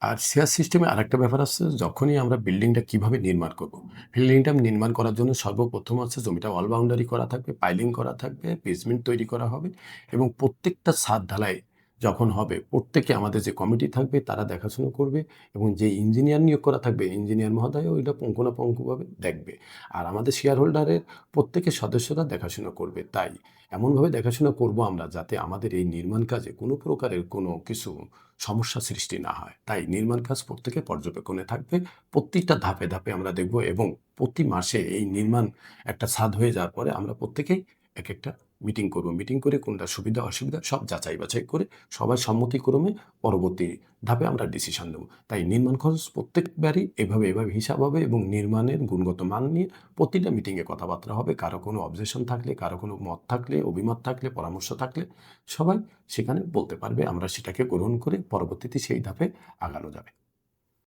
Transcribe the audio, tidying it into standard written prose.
আর share সিস্টেমে আরেকটা ব্যাপার আছে, যখনই আমরা বিল্ডিংটা কিভাবে নির্মাণ করব। বিল্ডিংটা নির্মাণ করার জন্য সর্বপ্রথম হচ্ছে জমিটা অল বাউন্ডারি করা থাকবে, পাইলিং করা থাকবে, বেসমেন্ট তৈরি করা হবে এবং প্রত্যেকটা ছাদ ঢালাই যখন হবে, প্রত্যেকে আমাদের যে কমিটি থাকবে তারা দেখাশোনা করবে এবং যে ইঞ্জিনিয়ার নিয়োগ করা থাকবে, ইঞ্জিনিয়ার মহোদয়ও ওইটা পুঙ্খানুপুঙ্খভাবে দেখবে। আর আমাদের শেয়ার হোল্ডারের প্রত্যেকের সদস্যরা দেখাশোনা করবে। তাই এমনভাবে দেখাশোনা করব আমরা যাতে আমাদের এই নির্মাণ কাজে কোনো প্রকারের কোনো কিছু সমস্যা সৃষ্টি না হয়। তাই নির্মাণ কাজ প্রত্যেকে পর্যবেক্ষণে থাকবে। প্রত্যেকটা ধাপে, ধাপে আমরা দেখব এবং প্রতি মাসে এই নির্মাণ একটা ছাদ হয়ে যাওয়ার পরে আমরা প্রত্যেকেই একেকটা মিটিং করব। মিটিং করে কোনটা সুবিধা অসুবিধা সব যাচাই বাছাই করে সবার সম্মতিক্রমে পরবর্তী ধাপে আমরা ডিসিশন নেব। তাই নির্মাণ খরচ প্রত্যেকবারই এভাবে হিসাব হবে এবং নির্মাণের গুণগত মান নিয়ে প্রতিটা মিটিংয়ে কথাবার্তা হবে। কারো কোনো অবজেকশন থাকলে, কারো কোনো মত থাকলে, অভিমত থাকলে, পরামর্শ থাকলে সবাই সেখানে বলতে পারবে। আমরা সেটাকে গ্রহণ করে পরবর্তীতে সেই ধাপে আগানো যাবে।